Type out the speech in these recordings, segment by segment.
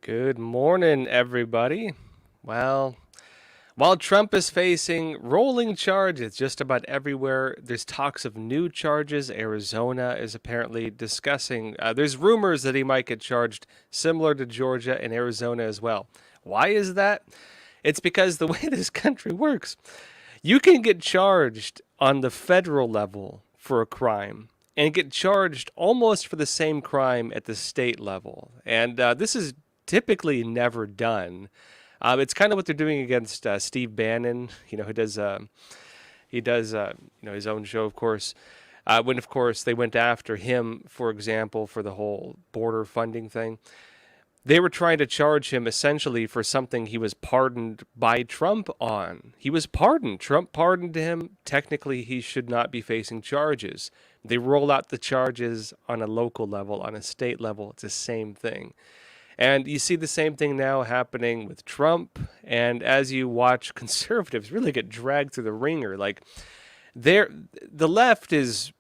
Good morning, everybody. Well, while Trump is facing rolling charges just about everywhere, there's talks of new charges. Arizona is apparently discussing, there's rumors that he might get charged similar to Georgia and Arizona as well. Why is that? It's because the way this country works, you can get charged on the federal level for a crime and get charged almost for the same crime at the state level. And this is typically never done. It's kind of what they're doing against Steve Bannon, who does his own show, of course. When of course they went after him, for example, for the whole border funding thing. They were trying to charge him essentially for something he was pardoned by Trump on. He was pardoned. Trump pardoned him. Technically, he should not be facing charges. They roll out the charges on a local level, on a state level. It's the same thing. And you see the same thing now happening with Trump. And as you watch conservatives really get dragged through the ringer, like the left is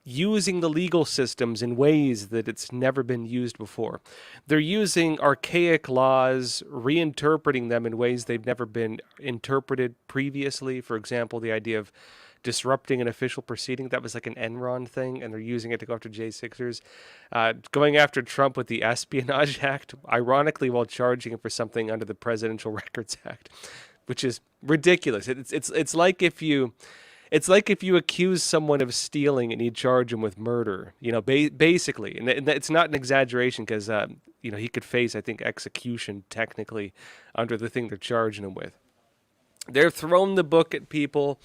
using the legal systems in ways that it's never been used before. They're using archaic laws, reinterpreting them in ways they've never been interpreted previously. For example, the idea of disrupting an official proceeding, that was like an Enron thing, and they're using it to go after J6ers. Going after Trump with the Espionage Act, ironically, while charging him for something under the Presidential Records Act, which is ridiculous. It's like if you accuse someone of stealing and you charge him with murder, basically. And it's not an exaggeration because, he could face, I think, execution technically under the thing they're charging him with. They're throwing the book at people.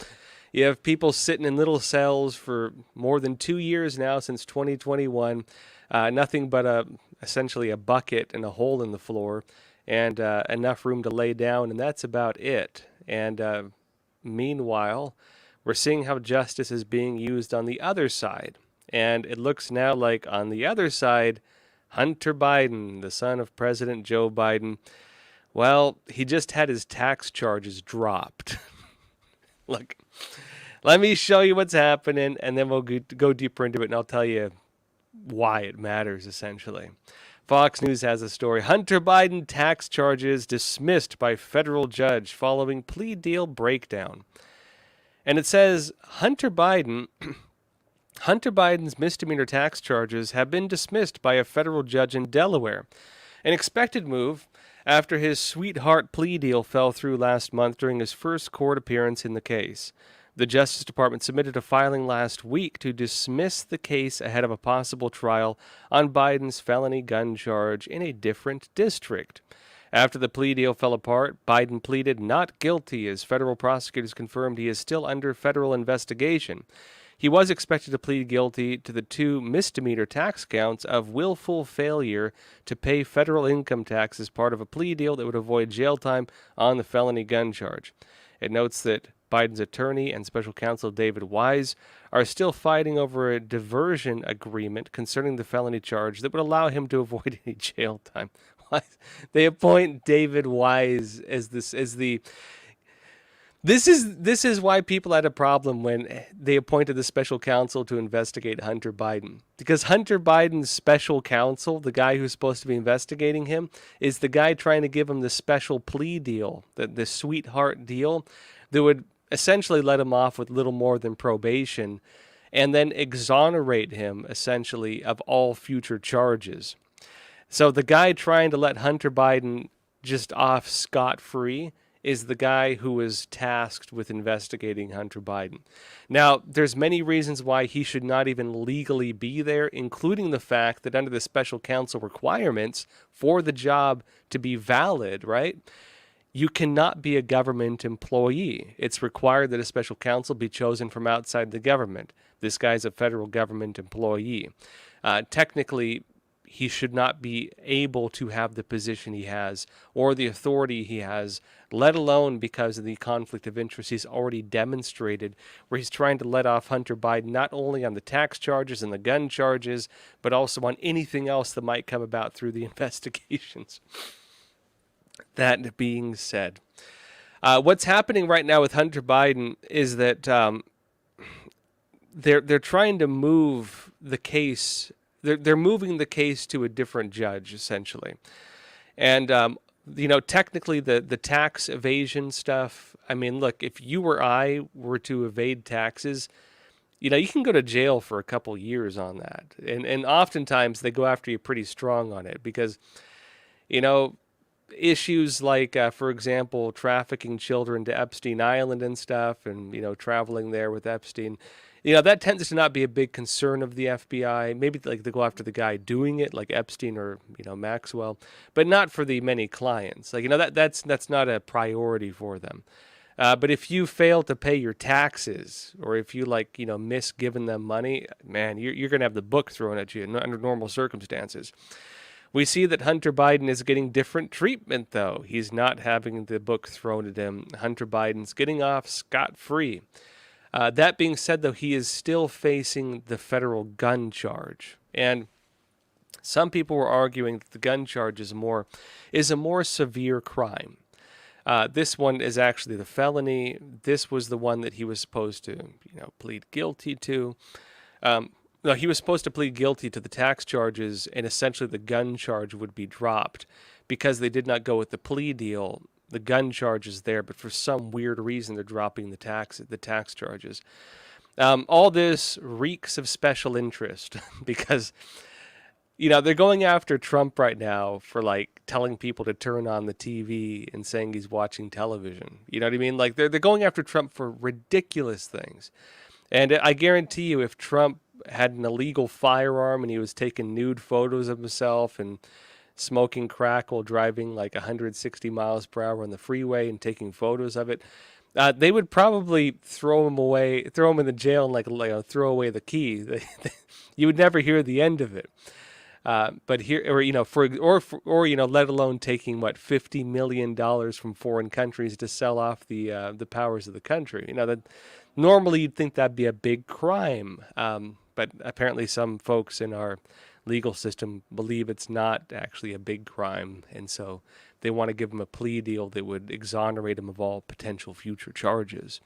You have people sitting in little cells for more than 2 years now, since 2021. Nothing but essentially a bucket and a hole in the floor and enough room to lay down, and that's about it. And meanwhile, we're seeing how justice is being used on the other side. And it looks now like on the other side, Hunter Biden, the son of President Joe Biden, well, he just had his tax charges dropped. Look, let me show you what's happening, and then we'll go deeper into it, and I'll tell you why it matters, essentially. Fox News has a story. Hunter Biden tax charges dismissed by federal judge following plea deal breakdown. And it says Hunter Biden's misdemeanor tax charges have been dismissed by a federal judge in Delaware. An expected move after his sweetheart plea deal fell through last month during his first court appearance in the case. The Justice Department submitted a filing last week to dismiss the case ahead of a possible trial on Biden's felony gun charge in a different district. After the plea deal fell apart, Biden pleaded not guilty as federal prosecutors confirmed he is still under federal investigation. He was expected to plead guilty to the 2 misdemeanor tax counts of willful failure to pay federal income tax as part of a plea deal that would avoid jail time on the felony gun charge. It notes that Biden's attorney and special counsel David Wise are still fighting over a diversion agreement concerning the felony charge that would allow him to avoid any jail time. They appoint David Wise as the. This is why people had a problem when they appointed the special counsel to investigate Hunter Biden. Because Hunter Biden's special counsel, the guy who's supposed to be investigating him, is the guy trying to give him the special plea deal, the sweetheart deal, that would essentially let him off with little more than probation, and then exonerate him, essentially, of all future charges. So the guy trying to let Hunter Biden just off scot-free is the guy who was tasked with investigating Hunter Biden. Now, there's many reasons why he should not even legally be there, including the fact that under the special counsel requirements for the job to be valid, right? You cannot be a government employee. It's required that a special counsel be chosen from outside the government. This guy's a federal government employee. Technically, he should not be able to have the position he has or the authority he has, let alone because of the conflict of interest he's already demonstrated, where he's trying to let off Hunter Biden not only on the tax charges and the gun charges, but also on anything else that might come about through the investigations. That being said, what's happening right now with Hunter Biden is that they're trying to move the case. They're moving the case to a different judge, essentially. And technically the tax evasion stuff. I mean, look, if you or I were to evade taxes, you can go to jail for a couple years on that. And oftentimes they go after you pretty strong on it because, you know, issues like, for example, trafficking children to Epstein Island and stuff, and, traveling there with Epstein, that tends to not be a big concern of the FBI. Maybe like they go after the guy doing it, like Epstein or, Maxwell, but not for the many clients. Like, that's not a priority for them. But if you fail to pay your taxes, or if you miss giving them money, man, you're going to have the book thrown at you under normal circumstances. We see that Hunter Biden is getting different treatment, though. He's not having the book thrown at him. Hunter Biden's getting off scot-free. That being said, though, he is still facing the federal gun charge. And some people were arguing that the gun charge is a more severe crime. This one is actually the felony. This was the one that he was supposed to, plead guilty to. No, he was supposed to plead guilty to the tax charges, and essentially the gun charge would be dropped because they did not go with the plea deal. The gun charge is there, but for some weird reason, they're dropping the tax charges. All this reeks of special interest because, they're going after Trump right now for telling people to turn on the TV and saying he's watching television. You know what I mean? Like they're going after Trump for ridiculous things. And I guarantee you, if Trump had an illegal firearm and he was taking nude photos of himself and smoking crack while driving 160 miles per hour on the freeway and taking photos of it, they would probably throw him in the jail and throw away the key. You would never hear the end of it. But here, let alone taking $50 million from foreign countries to sell off the powers of the country. That normally you'd think that'd be a big crime. But apparently some folks in our legal system believe it's not actually a big crime. And so they want to give him a plea deal that would exonerate him of all potential future charges.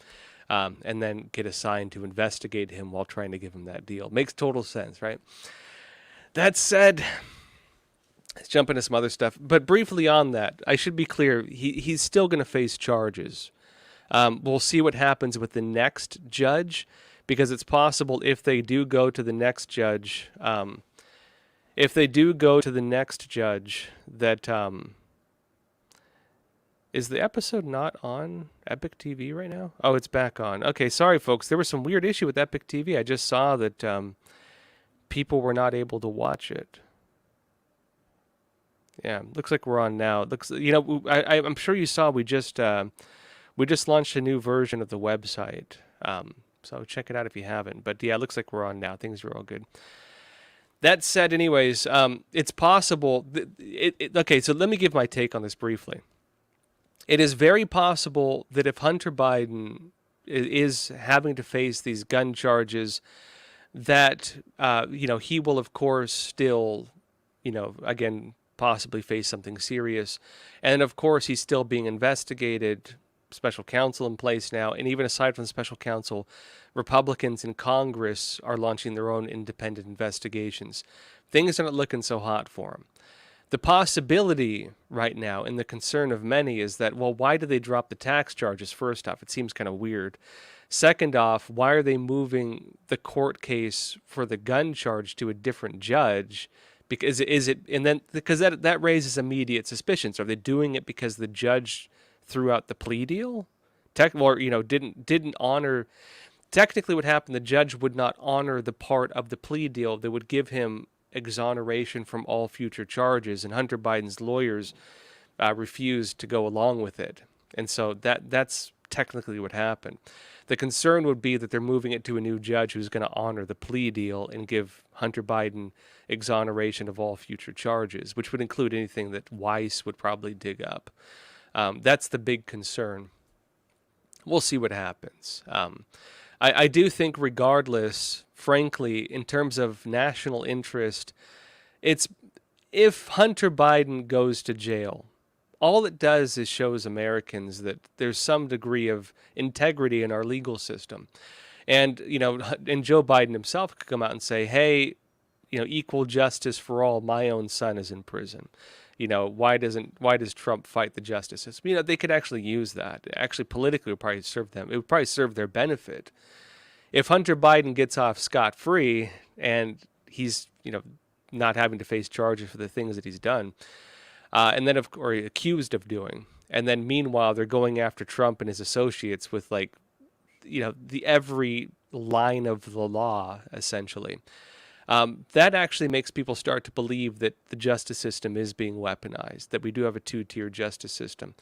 And then get assigned to investigate him while trying to give him that deal. Makes total sense, right? That said, let's jump into some other stuff. But briefly on that, I should be clear, he's still going to face charges. We'll see what happens with the next judge, because it's possible if they do go to the next judge, that is the episode not on Epoch TV right now? Oh, it's back on. Okay, sorry, folks. There was some weird issue with Epoch TV. I just saw that people were not able to watch it. Yeah, looks like we're on now. I'm sure you saw we just launched a new version of the website. So check it out if you haven't. But yeah, it looks like we're on now. Things are all good. That said, anyways, it's possible. Okay, so let me give my take on this briefly. It is very possible that if Hunter Biden is having to face these gun charges, that he will of course still, again, possibly face something serious, and of course he's still being investigated. Special counsel in place now, and even aside from the special counsel, Republicans in Congress are launching their own independent investigations. Things are not looking so hot for him. The possibility right now, and the concern of many, is that, well, why did they drop the tax charges? First off, it seems kind of weird. Second off, why are they moving the court case for the gun charge to a different judge? Because that raises immediate suspicions. Are they doing it because the judge threw out the plea deal? Didn't honor. Technically, what happened, the judge would not honor the part of the plea deal that would give him exoneration from all future charges, and Hunter Biden's lawyers refused to go along with it. And so that's technically what happened. The concern would be that they're moving it to a new judge who's going to honor the plea deal and give Hunter Biden exoneration of all future charges, which would include anything that Weiss would probably dig up. That's the big concern. We'll see what happens. I do think regardless, frankly, in terms of national interest, if Hunter Biden goes to jail, all it does is shows Americans that there's some degree of integrity in our legal system. And Joe Biden himself could come out and say, hey, equal justice for all, my own son is in prison. why does Trump fight the justice system? They could actually use that. Actually, politically, it would probably serve them. It would probably serve their benefit. If Hunter Biden gets off scot-free and he's, not having to face charges for the things that he's done, and then or accused of doing, and then meanwhile they're going after Trump and his associates with the every line of the law, essentially. That actually makes people start to believe that the justice system is being weaponized, that we do have a two-tier justice system.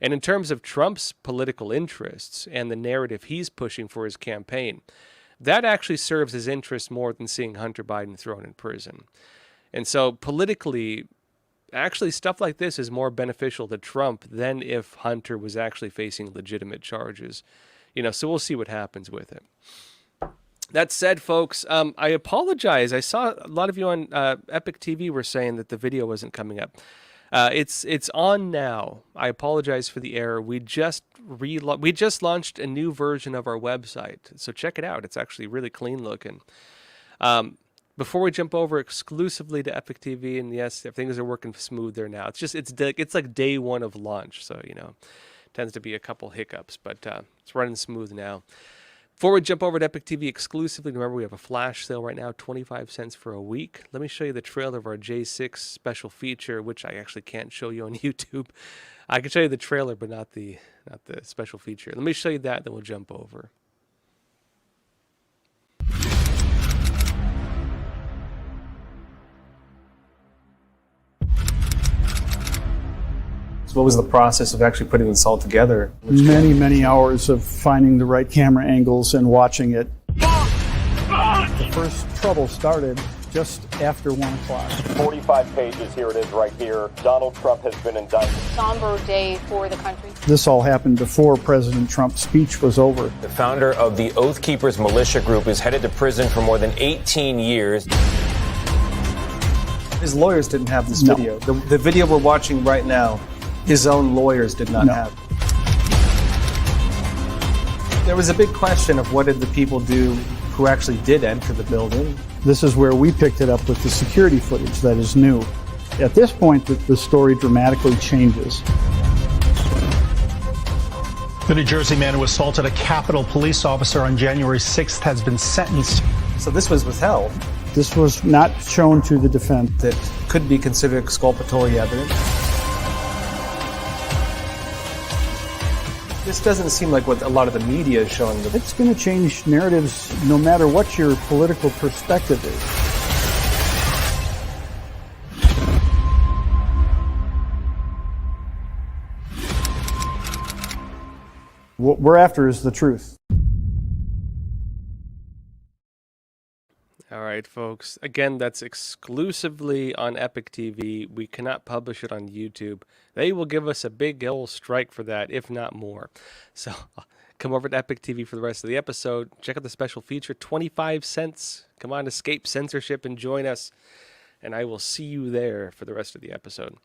And in terms of Trump's political interests and the narrative he's pushing for his campaign, that actually serves his interests more than seeing Hunter Biden thrown in prison. And so politically, actually stuff like this is more beneficial to Trump than if Hunter was actually facing legitimate charges. So we'll see what happens with it. That said, folks, I apologize. I saw a lot of you on Epoch TV were saying that the video wasn't coming up. It's on now. I apologize for the error. We just launched a new version of our website, so check it out. It's actually really clean looking. Before we jump over exclusively to Epoch TV, and yes, things are working smooth there now. It's like day one of launch, so tends to be a couple hiccups, but it's running smooth now. Before we jump over to Epoch TV exclusively, remember we have a flash sale right now, 25 cents for a week. Let me show you the trailer of our J6 special feature, which I actually can't show you on YouTube. I can show you the trailer, but not the special feature. Let me show you that, then we'll jump over. So what was the process of actually putting this all together? Many hours of finding the right camera angles and watching it. The first trouble started just after 1 o'clock. 45 pages, here it is right here. Donald Trump has been indicted. Somber day for the country. This all happened before President Trump's speech was over. The founder of the Oath Keepers militia group is headed to prison for more than 18 years. His lawyers didn't have this video. The video we're watching right now, his own lawyers did not have. There was a big question of what did the people do who actually did enter the building. This is where we picked it up with the security footage that is new. At this point, the story dramatically changes. The New Jersey man who assaulted a Capitol police officer on January 6th has been sentenced. So this was withheld. This was not shown to the defense. That could be considered exculpatory evidence. This doesn't seem like what a lot of the media is showing. It's going to change narratives no matter what your political perspective is. What we're after is the truth. All right, folks. Again, that's exclusively on Epoch TV. We cannot publish it on YouTube. They will give us a big old strike for that, if not more. So come over to Epoch TV for the rest of the episode. Check out the special feature, 25 cents. Come on, escape censorship and join us. And I will see you there for the rest of the episode.